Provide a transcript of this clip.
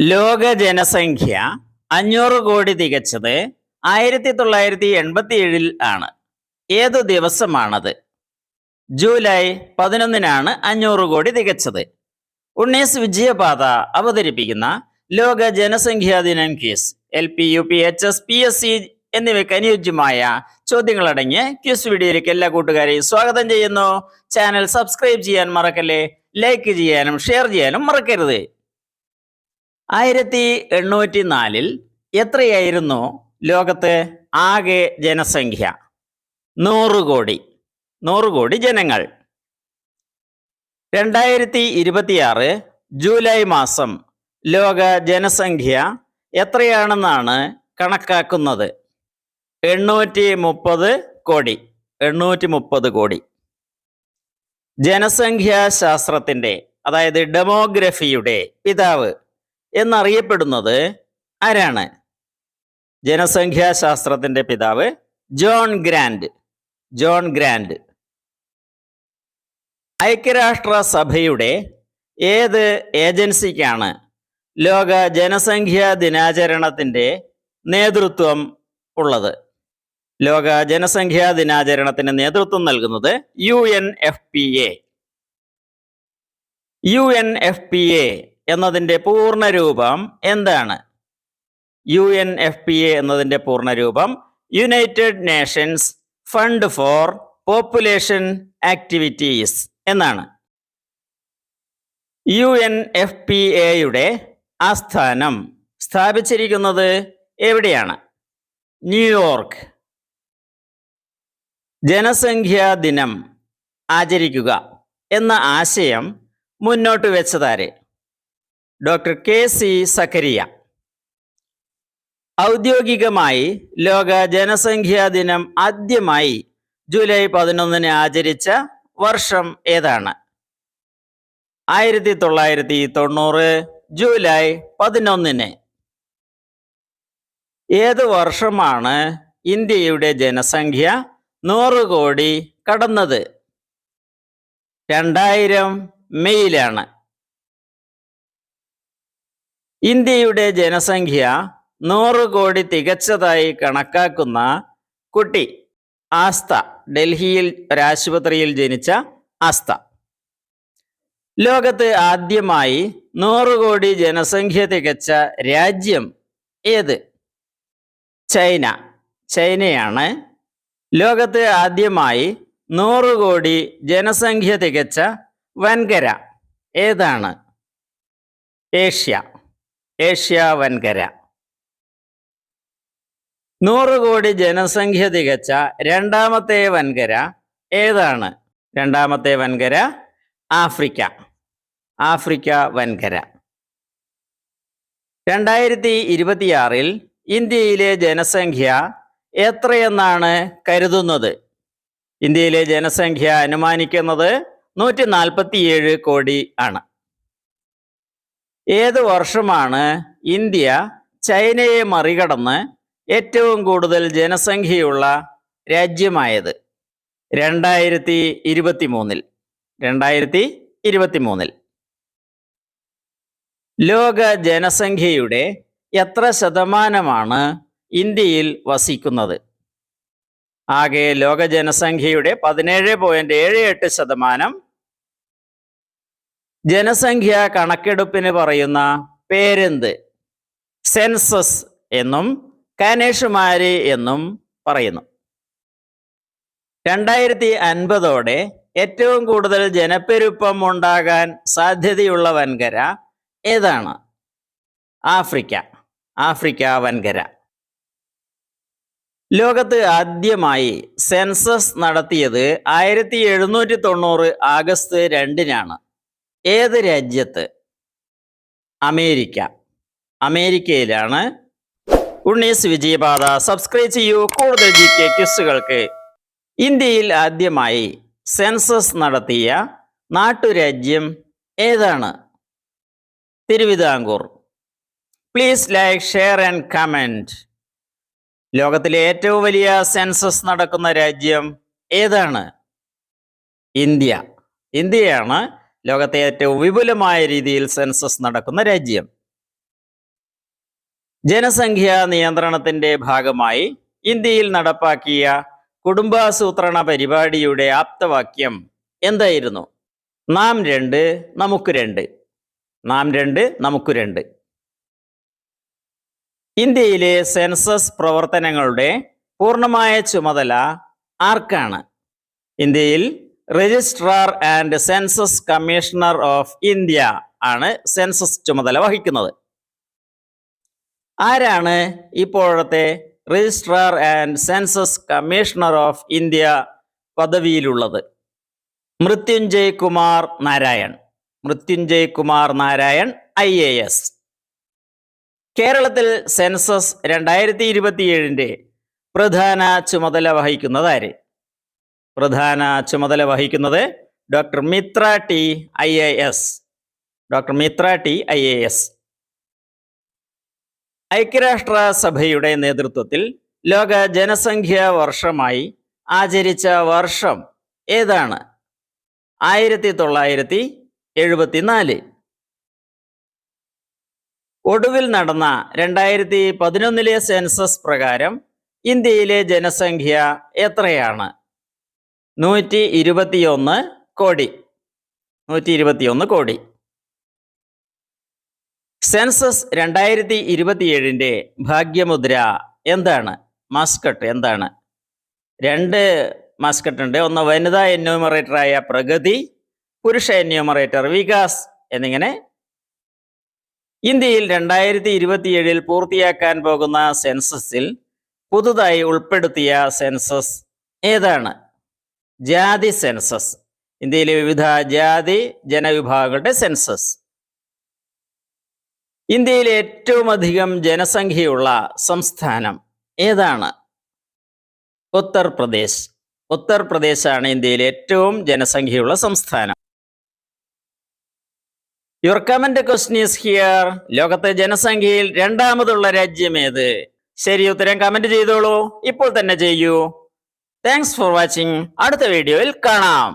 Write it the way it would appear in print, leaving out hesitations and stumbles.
ലോക ജനസംഖ്യ 500 കോടി തികച്ചത് 1987 ആണ്. ഏതു ദിവസമാണത്? ജൂലൈ 11-നാണ് 500 കോടി തികച്ചത്. ഉണ്ണീസ് വിജയപാത അവതരിപ്പിക്കുന്ന ലോക ജനസംഖ്യാ ദിനം quiz LP, UP, HS, PSC എന്നിവയ്ക്ക് അനുയോജ്യമായ ചോദ്യങ്ങളടങ്ങിയ ക്വിസ് വീഡിയോയിലേക്ക് എല്ലാ കൂട്ടുകാരെയും സ്വാഗതം ചെയ്യുന്നു. ചാനൽ സബ്സ്ക്രൈബ് ചെയ്യാൻ മറക്കല്ലേ, ലൈക്ക് ചെയ്യാനും ഷെയർ ചെയ്യാനും മറക്കരുത്. 1804 എത്രയായിരുന്നു ലോകത്ത് ആകെ ജനസംഖ്യ? 100 കോടി. 100 കോടി ജനങ്ങൾ. 2026 ജൂലൈ മാസം ലോക ജനസംഖ്യ എത്രയാണെന്നാണ് കണക്കാക്കുന്നത്? 830 കോടി. 830 കോടി. ജനസംഖ്യാശാസ്ത്രത്തിൻ്റെ അതായത് ഡെമോഗ്രഫിയുടെ പിതാവ് എന്നറിയപ്പെടുന്നത് ആരാണ്? ജനസംഖ്യാശാസ്ത്രത്തിന്റെ പിതാവ് ജോൺ ഗ്രാൻഡ്. John Graunt. ഐക്യരാഷ്ട്രസഭയുടെ ഏത് ഏജൻസിക്കാണ് ലോക ജനസംഖ്യാ ദിനാചരണത്തിന്റെ നേതൃത്വം ഉള്ളത്? ലോക ജനസംഖ്യാ ദിനാചരണത്തിന് നേതൃത്വം നൽകുന്നത് UNFPA. UNFPA എന്നതിൻ്റെ പൂർണ്ണരൂപം എന്താണ്? UNFPA എന്നതിൻ്റെ പൂർണ്ണരൂപം United Nations Fund for Population Activities എന്നാണ്. UNFPAയുടെ ആസ്ഥാനം സ്ഥാപിച്ചിരിക്കുന്നത് എവിടെയാണ്? ന്യൂയോർക്ക്. ജനസംഖ്യാ ദിനം ആചരിക്കുക എന്ന ആശയം മുന്നോട്ട് വെച്ചതാര്? ഡോക്ടർ KC സക്കരിയ. ഔദ്യോഗികമായി ലോക ജനസംഖ്യാ ദിനം ആദ്യമായി ജൂലൈ 11-ന് ആചരിച്ച വർഷം ഏതാണ്? 1990 ജൂലൈ 11-ന്. ഏത് വർഷമാണ് ഇന്ത്യയുടെ ജനസംഖ്യ 100 കോടി കടന്നത്? 2000 മെയ്യിലാണ്. ഇന്ത്യയുടെ ജനസംഖ്യ 100 കോടി തികച്ചതായി കണക്കാക്കുന്ന കുട്ടി ആസ്ത. ഡൽഹിയിൽ ഒരാശുപത്രിയിൽ ജനിച്ച ആസ്ത. ലോകത്ത് ആദ്യമായി 100 കോടി ജനസംഖ്യ തികച്ച രാജ്യം ഏത്? ചൈന. ചൈനയാണ് ലോകത്ത് ആദ്യമായി 100 കോടി ജനസംഖ്യ തികച്ച വൻകര. ഏതാണ്? ഏഷ്യ. ഏഷ്യ വൻകര. 100 കോടി ജനസംഖ്യ തികച്ച രണ്ടാമത്തെ വൻകര ഏതാണ്? രണ്ടാമത്തെ വൻകര ആഫ്രിക്ക. ആഫ്രിക്ക വൻകര. 2026 ഇന്ത്യയിലെ ജനസംഖ്യ എത്രയെന്നാണ് കരുതുന്നത്? ഇന്ത്യയിലെ ജനസംഖ്യ അനുമാനിക്കുന്നത് 147 കോടി ആണ്. ഏത് വർഷമാണ് ഇന്ത്യ ചൈനയെ മറികടന്ന് ഏറ്റവും കൂടുതൽ ജനസംഖ്യയുള്ള രാജ്യമായത്? 2023. 2023. ലോക ജനസംഖ്യയുടെ എത്ര ശതമാനമാണ് ഇന്ത്യയിൽ വസിക്കുന്നത്? ആകെ ലോക ജനസംഖ്യയുടെ 17.78%. ജനസംഖ്യ കണക്കെടുപ്പിന് പറയുന്ന പേരെന്ത്? സെൻസസ് എന്നും കാനേഷുമാരി എന്നും പറയുന്നു. 2050 ഏറ്റവും കൂടുതൽ ജനപ്പെരുപ്പം ഉണ്ടാകാൻ സാധ്യതയുള്ള വൻകര ഏതാണ്? ആഫ്രിക്ക. ആഫ്രിക്ക വൻകര. ലോകത്ത് ആദ്യമായി സെൻസസ് നടത്തിയത് 1790 ആഗസ്റ്റ് 2-നാണ്. ഏത് രാജ്യത്ത്? അമേരിക്ക. അമേരിക്കയിലാണ്. ഉണ്ണീസ് വിജയപാത സബ്സ്ക്രൈബ് ചെയ്യൂ കൂടുതൽ GK ക്വിസുകൾക്ക്. ഇന്ത്യയിൽ ആദ്യമായി സെൻസസ് നടത്തിയ നാട്ടുരാജ്യം ഏതാണ്? Thiruvithamkoor. Please like, share and comment. ലോകത്തിലെ ഏറ്റവും വലിയ സെൻസസ് നടക്കുന്ന രാജ്യം ഏതാണ്? ഇന്ത്യ. ഇന്ത്യയാണ് ലോകത്തെ ഏറ്റവും വിപുലമായ രീതിയിൽ സെൻസസ് നടക്കുന്ന രാജ്യം. ജനസംഖ്യാ നിയന്ത്രണത്തിന്റെ ഭാഗമായി ഇന്ത്യയിൽ നടപ്പാക്കിയ കുടുംബാസൂത്രണ പരിപാടിയുടെ ആപ്തവാക്യം എന്തായിരുന്നു? നാം രണ്ട് നമുക്ക് രണ്ട്. നാം രണ്ട് നമുക്ക് രണ്ട്. ഇന്ത്യയിലെ സെൻസസ് പ്രവർത്തനങ്ങളുടെ പൂർണ്ണമായ ചുമതല ആർക്കാണ്? ഇന്ത്യയിൽ registrar and census commissioner of India ആണ് സെൻസസ് ചുമതല വഹിക്കുന്നത്. ആരാണ് ഇപ്പോഴത്തെ registrar and census commissioner of India പദവിയിലുള്ളത്? മൃത്യുഞ്ജയ് കുമാർ നാരായൺ. മൃത്യുഞ്ജയ് കുമാർ നാരായൺ IAS. കേരളത്തിൽ സെൻസസ് 2027 പ്രധാന ചുമതല വഹിക്കുന്നത് ആര്? പ്രധാന ചുമതല വഹിക്കുന്നത് doctor Mitra T IAS. Doctor Mitra T IAS. ഐക്യരാഷ്ട്രസഭയുടെ നേതൃത്വത്തിൽ ലോക ജനസംഖ്യാ വർഷമായി ആചരിച്ച വർഷം ഏതാണ്? 1974. ഒടുവിൽ നടന്ന 2011 സെൻസസ് പ്രകാരം ഇന്ത്യയിലെ ജനസംഖ്യ എത്രയാണ്? 121 കോടി. 121 കോടി. സെൻസസ് 2027 ഭാഗ്യമുദ്ര എന്താണ്? മാസ്കട്ട് എന്താണ്? 2 മാസ്കട്ട് ഉണ്ട്. ഒന്ന് വനിതാ എന്യൂമറേറ്ററായ പ്രഗതി, പുരുഷ എന്യൂമറേറ്റർ വികാസ് എന്നിങ്ങനെ. ഇന്ത്യയിൽ 2027 പൂർത്തിയാക്കാൻ പോകുന്ന സെൻസസിൽ പുതുതായി ഉൾപ്പെടുത്തിയ സെൻസസ് ഏതാണ്? ജാതി സെൻസസ്. ഇന്ത്യയിലെ വിവിധ ജാതി ജനവിഭാഗങ്ങളുടെ സെൻസസ്. ഇന്ത്യയിലെ ഏറ്റവും അധികം ജനസംഖ്യയുള്ള സംസ്ഥാനം ഏതാണ്? ഉത്തർപ്രദേശ്. ഉത്തർപ്രദേശാണ് ഇന്ത്യയിലെ ഏറ്റവും ജനസംഖ്യയുള്ള സംസ്ഥാനം. Your comment question is here. ലോകത്തെ ജനസംഖ്യയിൽ രണ്ടാമതുള്ള രാജ്യം ഏത്? ശരി ഉത്തരം കമന്റ് ചെയ്തോളൂ. ഇപ്പോൾ തന്നെ ചെയ്യൂ. Thanks for watching. അടുത്ത വീഡിയോയിൽ കാണാം.